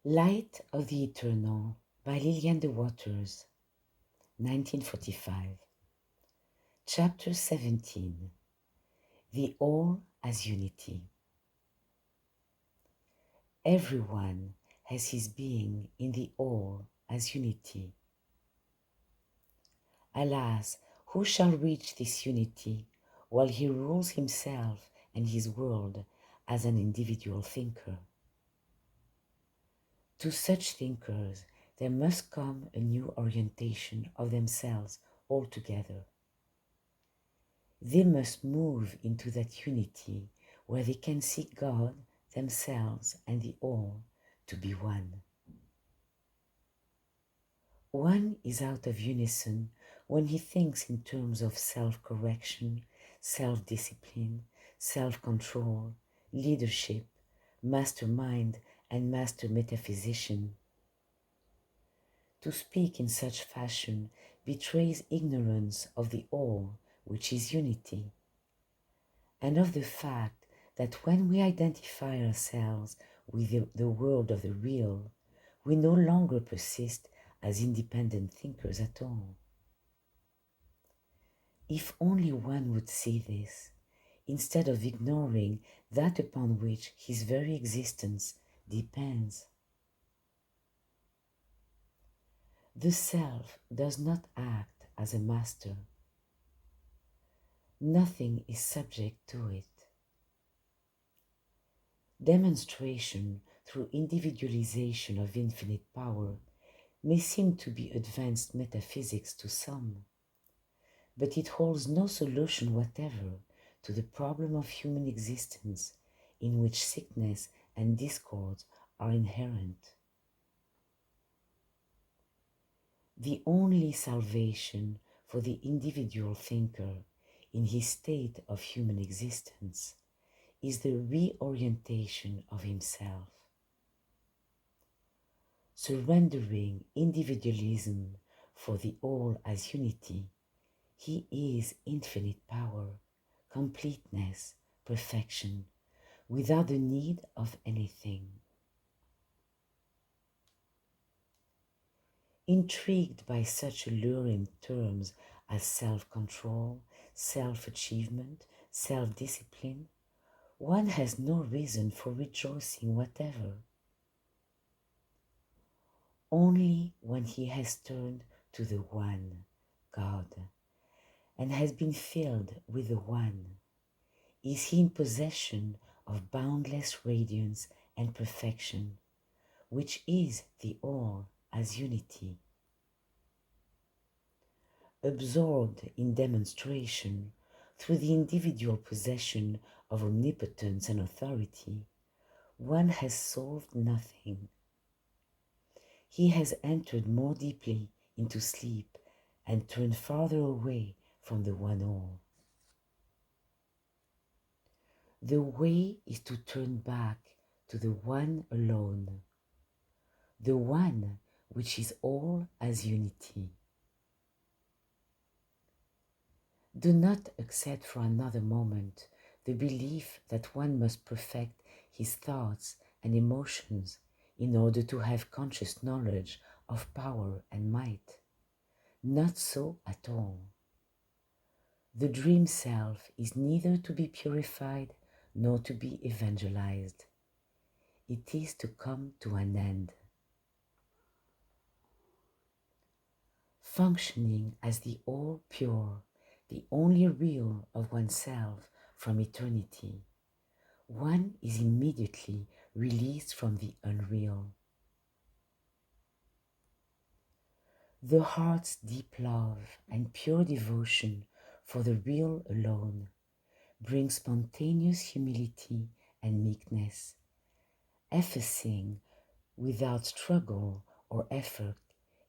Light of the Eternal by Lillian de Waters, 1945. Chapter 17. The All as Unity. Everyone has his being in the All as unity. Alas, who shall reach this unity while he rules himself and his world as an individual thinker? To such thinkers, there must come a new orientation of themselves altogether. They must move into that unity where they can see God, themselves, and the all to be one. One is out of unison when he thinks in terms of self-correction, self-discipline, self-control, leadership, mastermind, and master metaphysician. To speak in such fashion betrays ignorance of the all, which is unity, and of the fact that when we identify ourselves with the world of the real, we no longer persist as independent thinkers at all. If only one would see this, instead of ignoring that upon which his very existence depends. The self does not act as a master. Nothing is subject to it. Demonstration through individualization of infinite power may seem to be advanced metaphysics to some, but it holds no solution whatever to the problem of human existence in which sickness and discord are inherent. The only salvation for the individual thinker in his state of human existence is the reorientation of himself. Surrendering individualism for the all as unity, he is infinite power, completeness, perfection, without the need of anything. Intrigued by such alluring terms as self-control, self-achievement, self-discipline, one has no reason for rejoicing whatever. Only when he has turned to the One, God, and has been filled with the One, is he in possession of boundless radiance and perfection, which is the All as unity. Absorbed in demonstration through the individual possession of omnipotence and authority, one has solved nothing. He has entered more deeply into sleep and turned farther away from the One All. The way is to turn back to the One alone, the One which is all as unity. Do not accept for another moment the belief that one must perfect his thoughts and emotions in order to have conscious knowledge of power and might. Not so at all. The dream self is neither to be purified nor to be evangelized. It is to come to an end. Functioning as the all pure, the only real of oneself from eternity, one is immediately released from the unreal. The heart's deep love and pure devotion for the real alone brings spontaneous humility and meekness, effacing without struggle or effort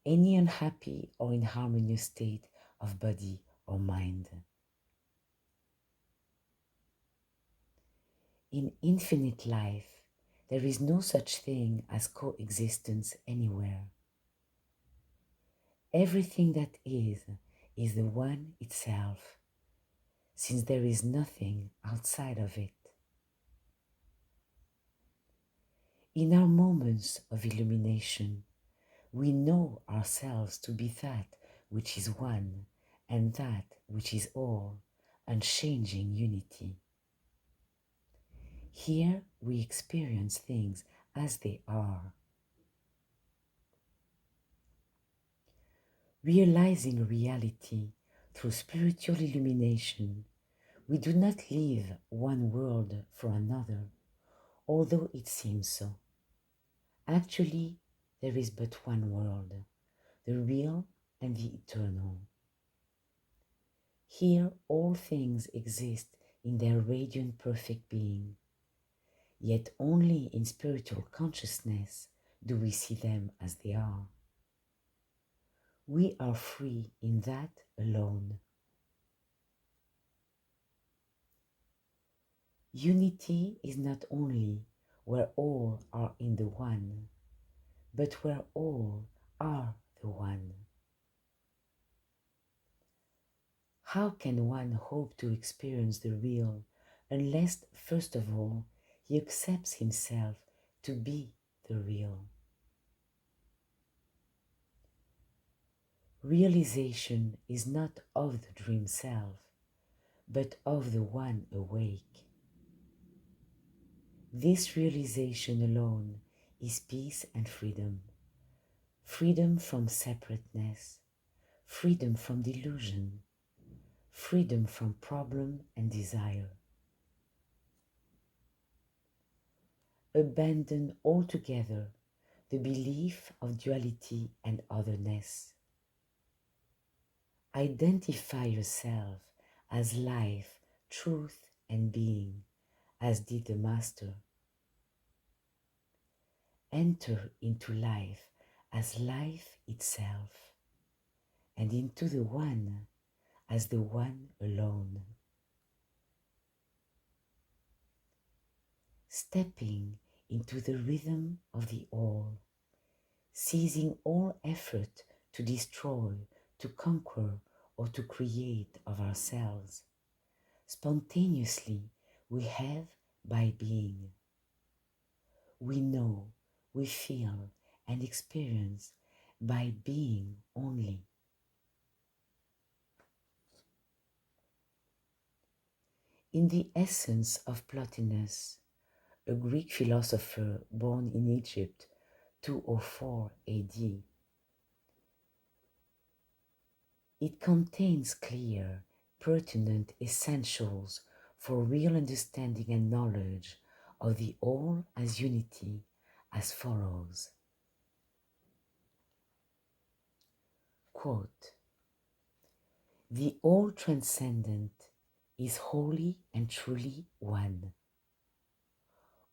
any unhappy or inharmonious state of body or mind. In infinite life, there is no such thing as coexistence anywhere. Everything that is the One itself, since there is nothing outside of it. In our moments of illumination, we know ourselves to be that which is one and that which is all, unchanging unity. Here we experience things as they are. Realizing reality through spiritual illumination, we do not leave one world for another, although it seems so. Actually, there is but one world, the real and the eternal. Here all things exist in their radiant perfect being, yet only in spiritual consciousness do we see them as they are. We are free in that alone. Unity is not only where all are in the one, but where all are the one. How can one hope to experience the real unless, first of all, he accepts himself to be the real? Realization is not of the dream self, but of the one awake. This realization alone is peace and freedom. Freedom from separateness, freedom from delusion, freedom from problem and desire. Abandon altogether the belief of duality and otherness. Identify yourself as life, truth, and being, as did the Master. Enter into life as life itself, and into the one as the one alone. Stepping into the rhythm of the all, ceasing all effort to destroy, to conquer, or to create of ourselves. Spontaneously we have by being. We know, we feel, and experience by being only. In the essence of Plotinus, a Greek philosopher born in Egypt 204 AD, it contains clear, pertinent essentials for real understanding and knowledge of the all as unity as follows. Quote, "The all transcendent is wholly and truly one.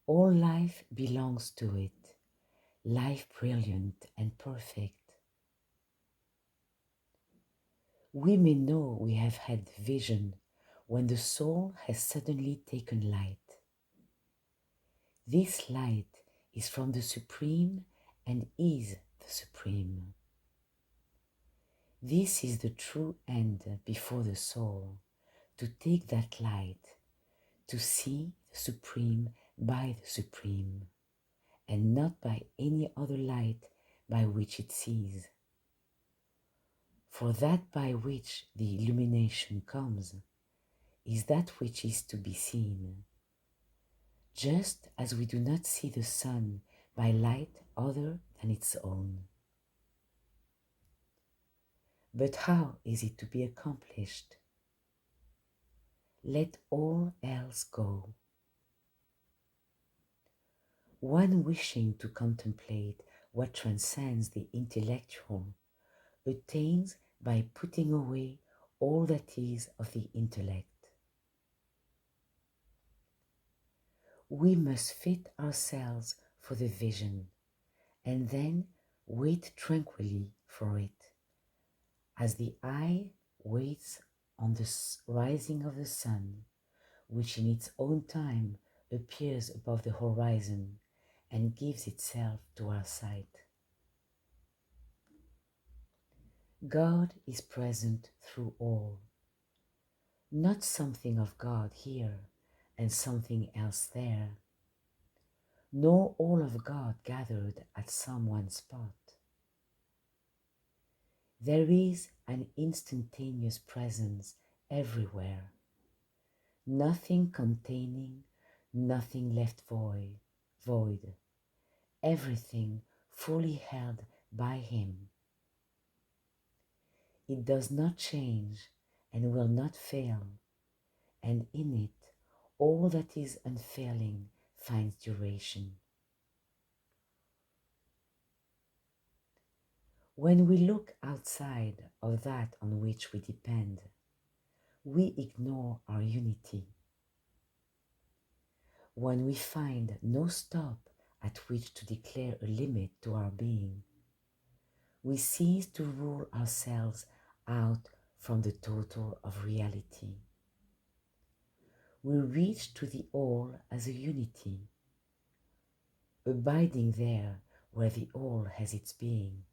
All life belongs to it, life brilliant and perfect. We may know we have had vision when the soul has suddenly taken light. This light is from the Supreme and is the Supreme. This is the true end before the soul, to take that light, to see the Supreme by the Supreme, and not by any other light by which it sees. For that by which the illumination comes is that which is to be seen, just as we do not see the sun by light other than its own. But how is it to be accomplished? Let all else go. One wishing to contemplate what transcends the intellectual attains by putting away all that is of the intellect. We must fit ourselves for the vision and then wait tranquilly for it, as the eye waits on the rising of the sun, which in its own time appears above the horizon and gives itself to our sight. God is present through all, not something of God here and something else there, nor all of God gathered at some one spot. There is an instantaneous presence everywhere, nothing containing, nothing left void, everything fully held by Him. It does not change and will not fail, and in it all that is unfailing finds duration. When we look outside of that on which we depend, we ignore our unity. When we find no stop at which to declare a limit to our being, we cease to rule ourselves out from the total of reality. We reach to the all as a unity, abiding there where the all has its being.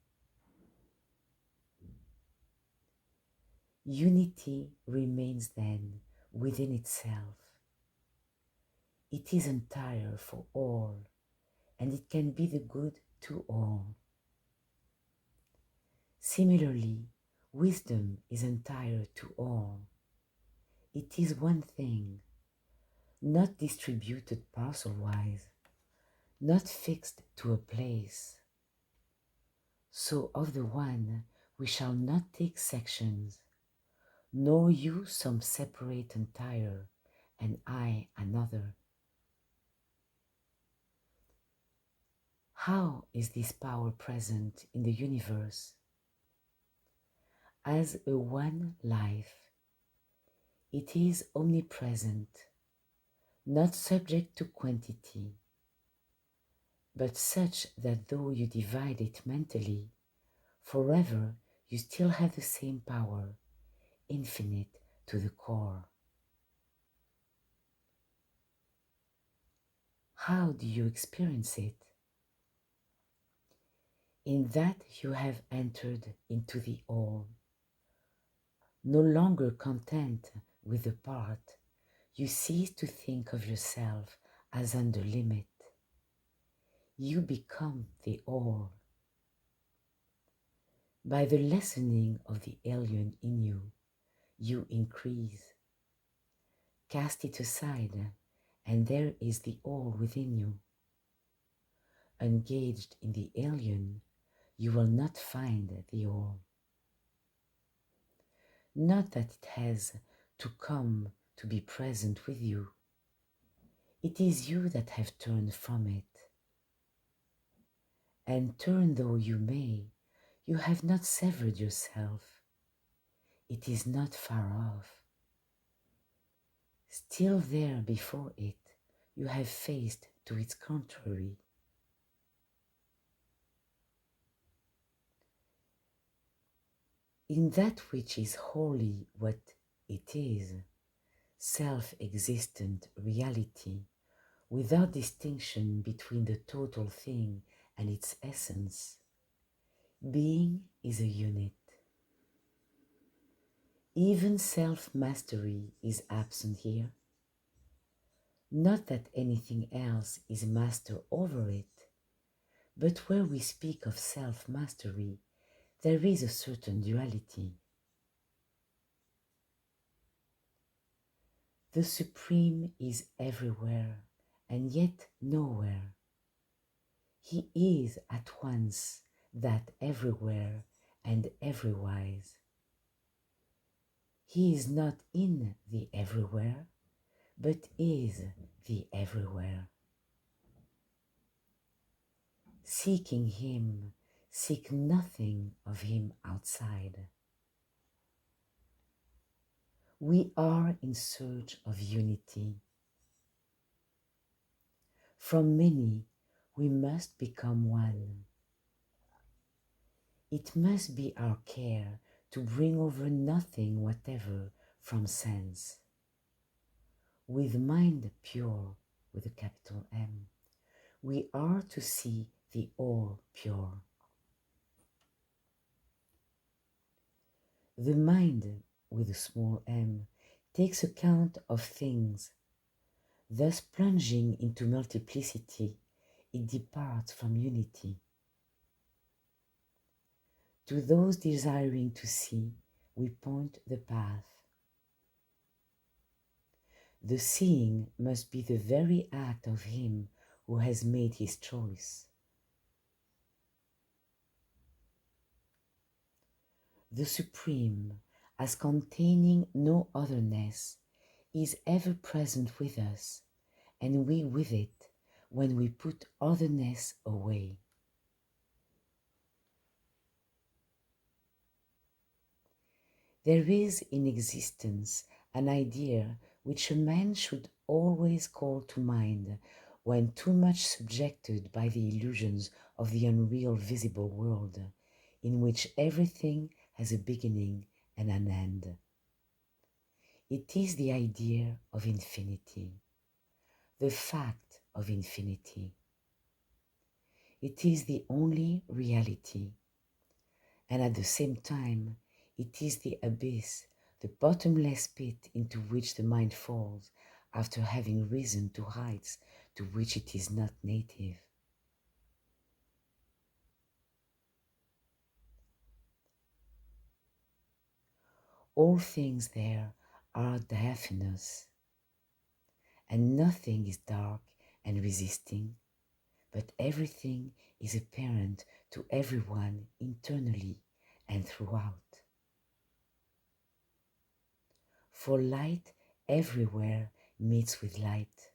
Unity remains then within itself. It is entire for all, and it can be the good to all. Similarly, wisdom is entire to all. It is one thing, not distributed parcel-wise, not fixed to a place. So of the one we shall not take sections, nor you some separate entire, and I another. How is this power present in the universe? As a one life, it is omnipresent, not subject to quantity, but such that though you divide it mentally, forever you still have the same power, infinite to the core. How do you experience it? In that you have entered into the all. No longer content with the part, you cease to think of yourself as under limit. You become the all. By the lessening of the alien in you, you increase. Cast it aside, and there is the all within you. Engaged in the alien, you will not find the all. Not that it has to come to be present with you. It is you that have turned from it. And turn though you may, you have not severed yourself. It is not far off. Still there before it, you have faced to its contrary. In that which is wholly what it is, self-existent reality, without distinction between the total thing and its essence, being is a unit. Even self-mastery is absent here. Not that anything else is master over it, but where we speak of self-mastery, there is a certain duality. The Supreme is everywhere and yet nowhere. He is at once that everywhere and everywise. He is not in the everywhere, but is the everywhere. Seeking Him, seek nothing of Him outside. We are in search of unity. From many, we must become one. It must be our care to bring over nothing whatever from sense. With mind pure, with a capital M, we are to see the all pure. The mind, with a small m, takes account of things, thus plunging into multiplicity, it departs from unity. To those desiring to see, we point the path. The seeing must be the very act of him who has made his choice. The Supreme, as containing no otherness, is ever present with us, and we with it when we put otherness away. There is in existence an idea which a man should always call to mind when too much subjected by the illusions of the unreal visible world, in which everything has a beginning and an end. It is the idea of infinity, the fact of infinity. It is the only reality, and at the same time, it is the abyss, the bottomless pit into which the mind falls after having risen to heights to which it is not native. All things there are diaphanous, and nothing is dark and resisting, but everything is apparent to everyone internally and throughout. For light everywhere meets with light.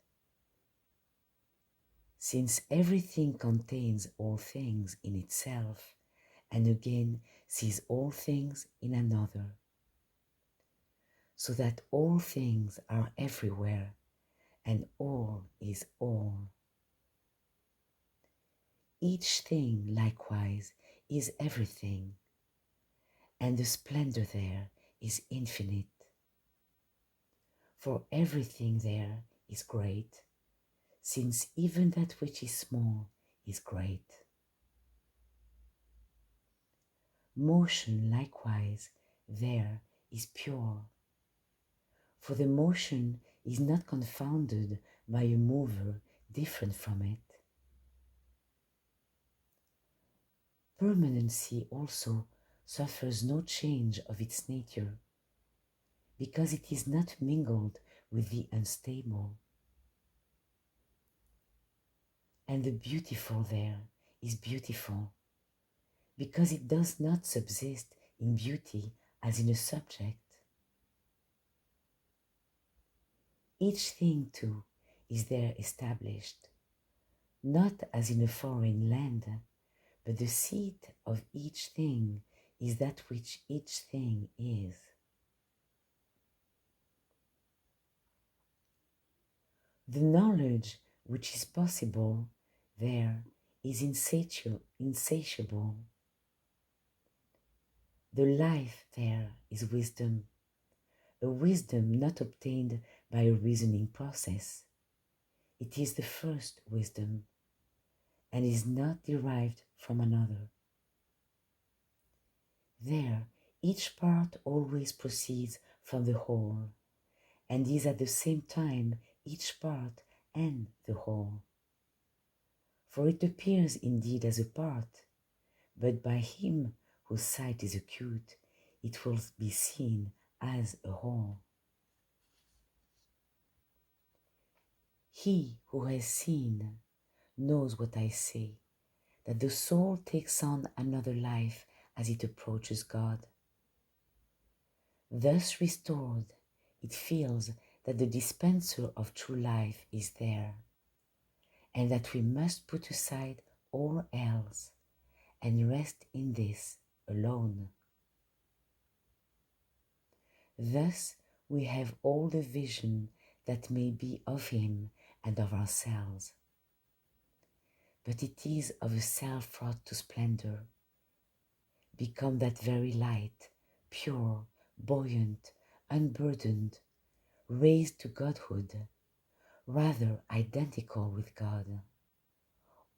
Since everything contains all things in itself, and again sees all things in another, so that all things are everywhere, and all is all. Each thing, likewise, is everything, and the splendor there is infinite. For everything there is great, since even that which is small is great. Motion, likewise, there is pure, for the motion is not confounded by a mover different from it. Permanency also suffers no change of its nature, because it is not mingled with the unstable. And the beautiful there is beautiful, because it does not subsist in beauty as in a subject. Each thing, too, is there established, not as in a foreign land, but the seat of each thing is that which each thing is. The knowledge which is possible there is insatiable. The life there is wisdom, a wisdom not obtained by a reasoning process. It is the first wisdom, and is not derived from another. There, each part always proceeds from the whole, and is at the same time each part and the whole. For it appears indeed as a part, but by him whose sight is acute, it will be seen as a whole. He who has seen knows what I say, that the soul takes on another life as it approaches God. Thus restored, it feels that the dispenser of true life is there, and that we must put aside all else and rest in this alone. Thus we have all the vision that may be of him and of ourselves. But it is of a self brought to splendor, become that very light, pure, buoyant, unburdened, raised to godhood, rather identical with God,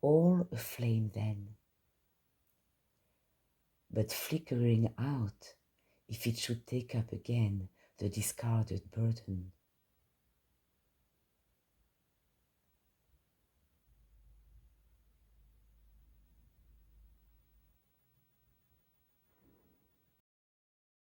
all aflame then, but flickering out if it should take up again the discarded burden